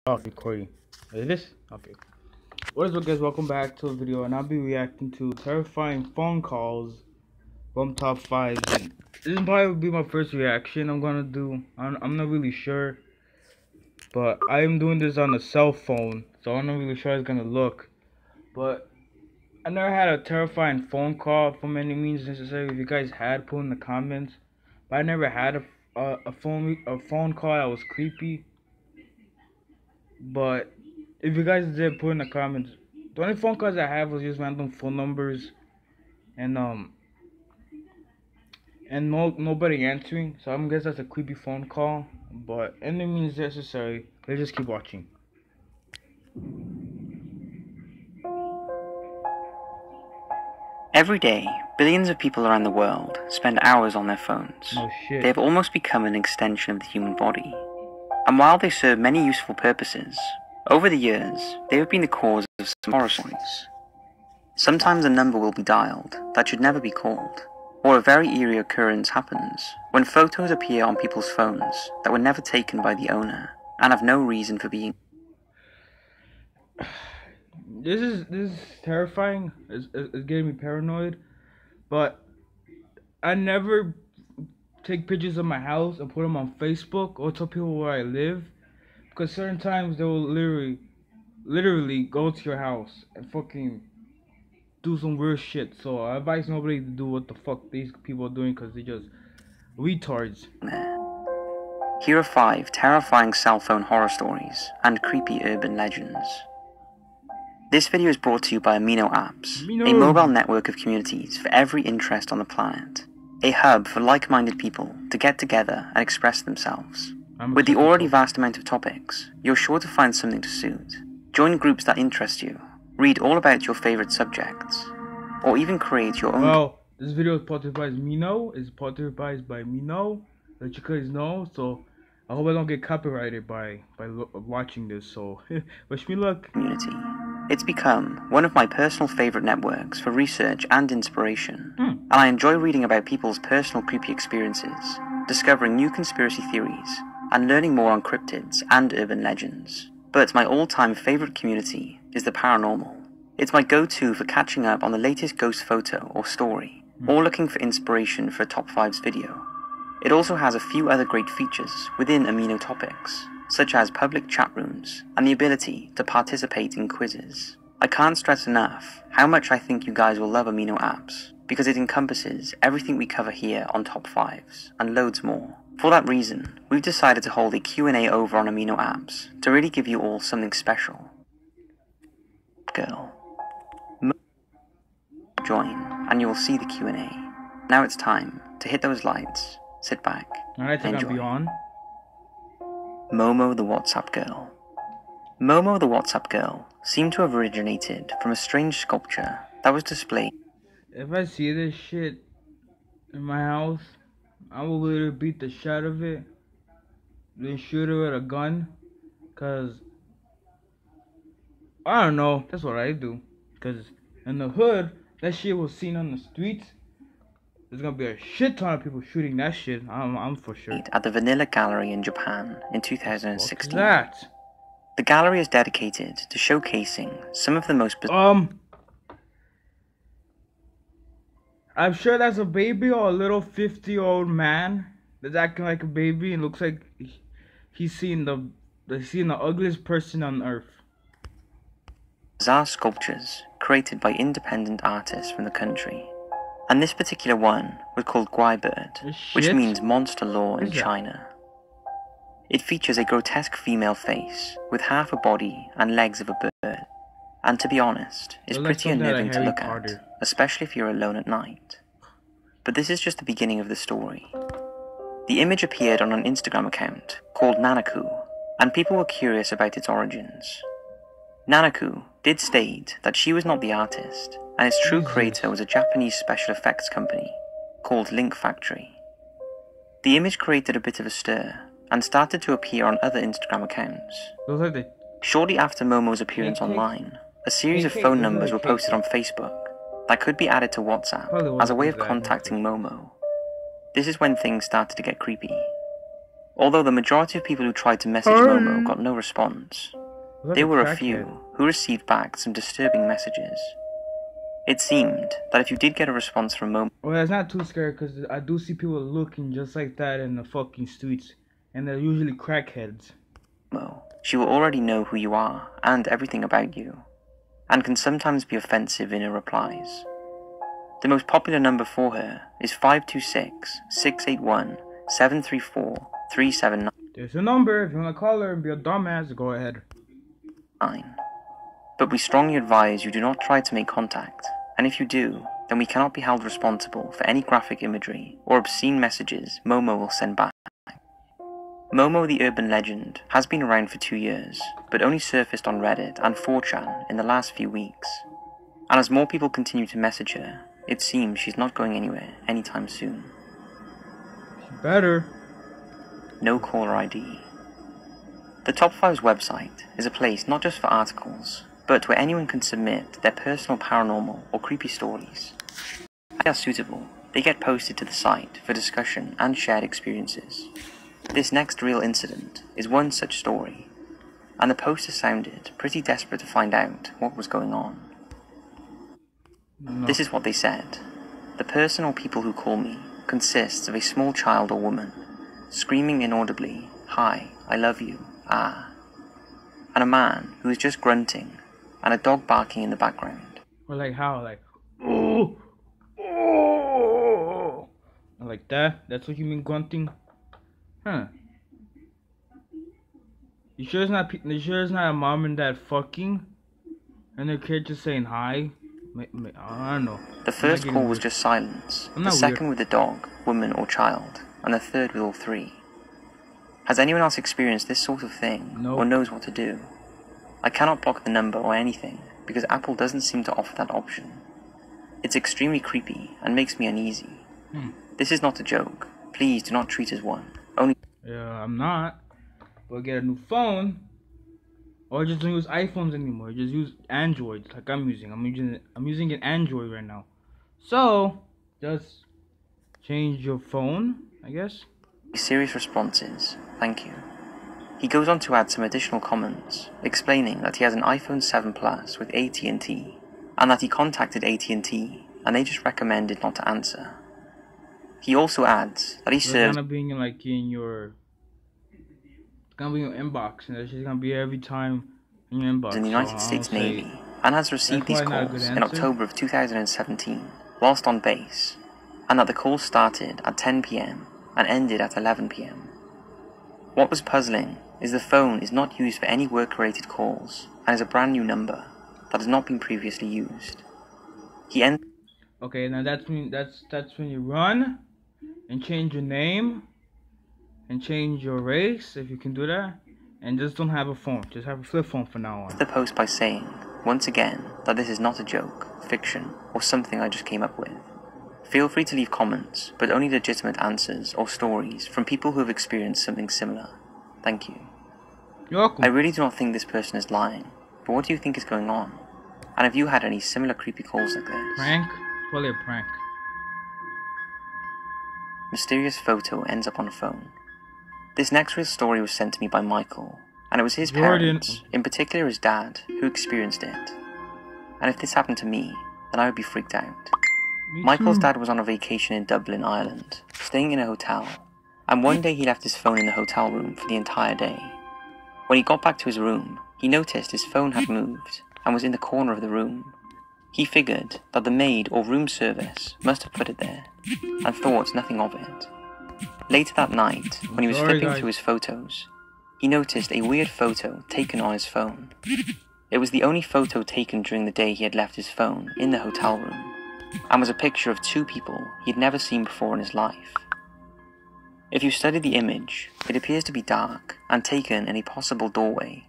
Okay, Corey. Is this? Okay. What is up, guys? Welcome back to the video, and I'll be reacting to terrifying phone calls from top 5. And this will probably be my first reaction I'm gonna do. I'm not really sure, but I am doing this on a cell phone, so I'm not really sure how it's gonna look. But I never had a terrifying phone call from any means necessary. If you guys had, put in the comments. But I never had a phone call that was creepy. But if you guys did, put in the comments. The only phone calls I have was just random phone numbers, and nobody answering. So I'm guess that's a creepy phone call. But any means necessary, let's just keep watching. Every day, billions of people around the world spend hours on their phones. No shit. They have almost become an extension of the human body. And while they serve many useful purposes, over the years, they have been the cause of some horror stories. Sometimes a number will be dialed that should never be called, or a very eerie occurrence happens when photos appear on people's phones that were never taken by the owner and have no reason for being. This is terrifying. It's getting me paranoid. But I never take pictures of my house and put them on Facebook or tell people where I live, because certain times they will literally go to your house and fucking do some weird shit. So I advise nobody to do what the fuck these people are doing, because they just retards. Here are 5 terrifying cell phone horror stories and creepy urban legends. This video is brought to you by Amino Apps, a mobile network of communities for every interest on the planet. A hub for like-minded people to get together and express themselves. With the already vast amount of topics, you're sure to find something to suit. Join groups that interest you, read all about your favorite subjects, or even create your own. Well, this video is brought to you by Mino. It's brought to you by Mino. Let you guys know. So I hope I don't get copyrighted by watching this. So wish me luck. Community. It's become one of my personal favorite networks for research and inspiration, and I enjoy reading about people's personal creepy experiences, discovering new conspiracy theories, and learning more on cryptids and urban legends. But my all-time favorite community is the paranormal. It's my go-to for catching up on the latest ghost photo or story, or looking for inspiration for a Top 5s video. It also has a few other great features within Amino topics, such as public chat rooms and the ability to participate in quizzes. I can't stress enough how much I think you guys will love Amino Apps, because it encompasses everything we cover here on Top 5s and loads more. For that reason, we've decided to hold a Q&A over on Amino Apps to really give you all something special. Girl. Join and you will see the Q&A. Now it's time to hit those lights, sit back, Alright, and so enjoy. be on. Momo the WhatsApp Girl. Momo the WhatsApp Girl seemed to have originated from a strange sculpture that was displayed. If I see this shit in my house, I will literally beat the shit out of it, then shoot it with a gun, cause I don't know, that's what I do. Cause in the hood, that shit was seen on the streets. There's gonna be a shit ton of people shooting that shit. I'm for sure. At the Vanilla Gallery in Japan in 2016. What's that? The gallery is dedicated to showcasing some of the most I'm sure that's a baby or a little 50-year-old man that's acting like a baby and looks like he's seeing the ugliest person on earth. bizarre sculptures created by independent artists from the country. And this particular one was called Guaibird, which means monster law in China. It features a grotesque female face with half a body and legs of a bird, and to be honest, is pretty unnerving to look at, especially if you're alone at night. But this is just the beginning of the story. The image appeared on an Instagram account called Nanaku, and people were curious about its origins. Nanaku did state that she was not the artist, and its true creator was a Japanese special effects company called Link Factory. The image created a bit of a stir and started to appear on other Instagram accounts. Shortly after Momo's appearance online, a series of phone numbers were posted on Facebook that could be added to WhatsApp as a way of contacting Momo. This is when things started to get creepy. Although the majority of people who tried to message Momo got no response, there were a few who received back some disturbing messages. It seemed that if you did get a response from Momo... Well, that's not too scary, because I do see people looking just like that in the fucking streets, and they're usually crackheads. She will already know who you are and everything about you, and can sometimes be offensive in her replies. The most popular number for her is 526-681-734-379. There's a number. If you want to call her and be a dumbass, go ahead. But we strongly advise you do not try to make contact, and if you do, then we cannot be held responsible for any graphic imagery or obscene messages Momo will send back. Momo the urban legend has been around for 2 years, but only surfaced on Reddit and 4chan in the last few weeks. And as more people continue to message her, it seems she's not going anywhere anytime soon. She better. No caller ID. The Top 5's website is a place not just for articles, but where anyone can submit their personal paranormal or creepy stories. If they are suitable, they get posted to the site for discussion and shared experiences. This next real incident is one such story, and the poster sounded pretty desperate to find out what was going on. No. This is what they said. The person or people who call me consists of a small child or woman, screaming inaudibly, "Hi, I love you, ah," and a man who is just grunting, and a dog barking in the background. Or like how? Like, oh, oh, like that? That's what you mean grunting? Huh. You sure it's not a mom and dad fucking? And their kid just saying hi? I don't know. The first call was just silence. The second with the dog, woman or child. And the third with all three. Has anyone else experienced this sort of thing? No. Or knows what to do? I cannot block the number or anything, because Apple doesn't seem to offer that option. It's extremely creepy and makes me uneasy. This is not a joke. Please do not treat as one. Only... Yeah, I'm not. We'll get a new phone. Or just don't use iPhones anymore. Just use Androids like I'm using. I'm using an Android right now. So, just change your phone, I guess. Serious responses. Thank you. He goes on to add some additional comments, explaining that he has an iPhone 7 Plus with AT&T, and that he contacted AT&T, and they just recommended not to answer. He also adds that he serves... It's gonna be in your inbox, and it's just gonna be every time in your inbox. In the United States Navy, and has received these calls in October of 2017, whilst on base, and that the calls started at 10 PM and ended at 11 PM. What was puzzling is the phone is not used for any work-related calls, and is a brand new number that has not been previously used. He ends... Okay, now that's when you run and change your name and change your race, if you can do that, and just don't have a phone. Just have a flip phone from now on. The post by saying, once again, that this is not a joke, fiction, or something I just came up with. Feel free to leave comments, but only legitimate answers or stories from people who have experienced something similar. Thank you. You're welcome. I really do not think this person is lying, but what do you think is going on? And have you had any similar creepy calls like this? Prank? Probably a prank. Mysterious photo ends up on a phone. This next real story was sent to me by Michael, and it was his parents, in particular his dad, who experienced it. And if this happened to me, then I would be freaked out. Michael's dad was on a vacation in Dublin, Ireland, staying in a hotel, and one day he left his phone in the hotel room for the entire day. When he got back to his room, he noticed his phone had moved, and was in the corner of the room. He figured that the maid or room service must have put it there, and thought nothing of it. Later that night, when he was flipping through his photos, he noticed a weird photo taken on his phone. It was the only photo taken during the day he had left his phone in the hotel room, and was a picture of two people he had never seen before in his life. If you study the image, it appears to be dark and taken in a possible doorway.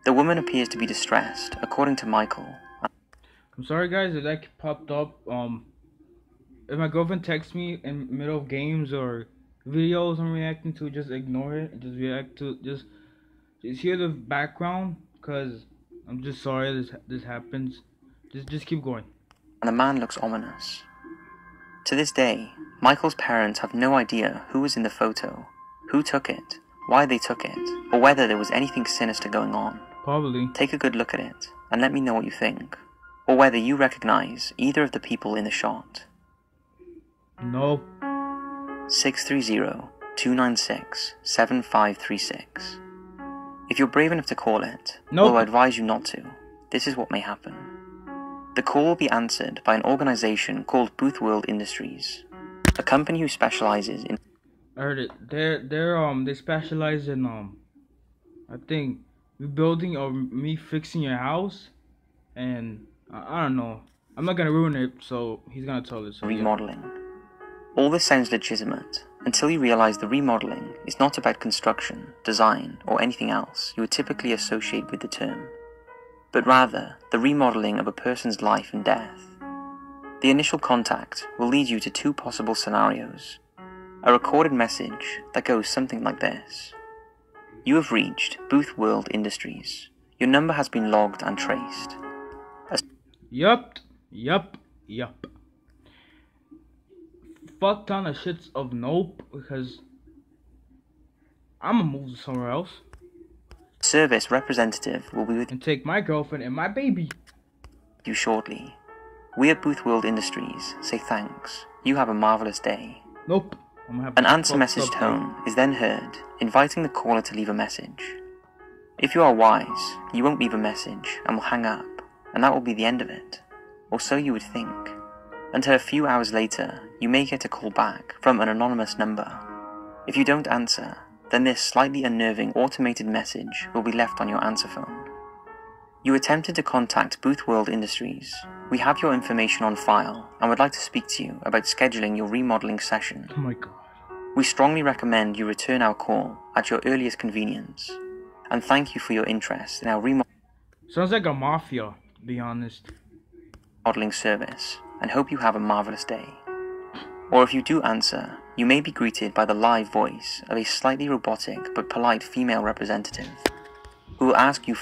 The woman appears to be distressed, according to Michael. I'm sorry guys if that popped up. If my girlfriend texts me in middle of games or videos I'm reacting to, just ignore it. Just hear the background, cause I'm just sorry this happens. Just keep going. And the man looks ominous. To this day, Michael's parents have no idea who was in the photo, who took it, why they took it, or whether there was anything sinister going on. Probably. Take a good look at it, and let me know what you think, or whether you recognize either of the people in the shot. Nope. 630-296-7536. If you're brave enough to call it, Nope. although I advise you not to, this is what may happen. The call will be answered by an organization called Booth World Industries, a company who specializes in... I heard it. They specialize in I think rebuilding or me fixing your house, and I don't know. I'm not gonna ruin it, so he's gonna tell us. So, remodeling. All this sounds legitimate until you realize the remodeling is not about construction, design, or anything else you would typically associate with the term, but rather the remodeling of a person's life and death. The initial contact will lead you to two possible scenarios. A recorded message that goes something like this. You have reached Booth World Industries. Your number has been logged and traced. Yup. Fuck ton of shits of nope, because I'ma move somewhere else. Service representative will be with and take my girlfriend and my baby. You shortly. We at Booth World Industries say thanks. You have a marvelous day. Nope. An answer message tone is then heard, inviting the caller to leave a message. If you are wise, you won't leave a message and will hang up, and that will be the end of it. Or so you would think. Until a few hours later, you may get a call back from an anonymous number. If you don't answer, then this slightly unnerving automated message will be left on your answer phone. You attempted to contact Booth World Industries. We have your information on file and would like to speak to you about scheduling your remodeling session. Oh my god. We strongly recommend you return our call at your earliest convenience. And thank you for your interest in our Sounds like a mafia, to be honest. Remodeling service, and hope you have a marvelous day. Or if you do answer, you may be greeted by the live voice of a slightly robotic but polite female representative who will ask you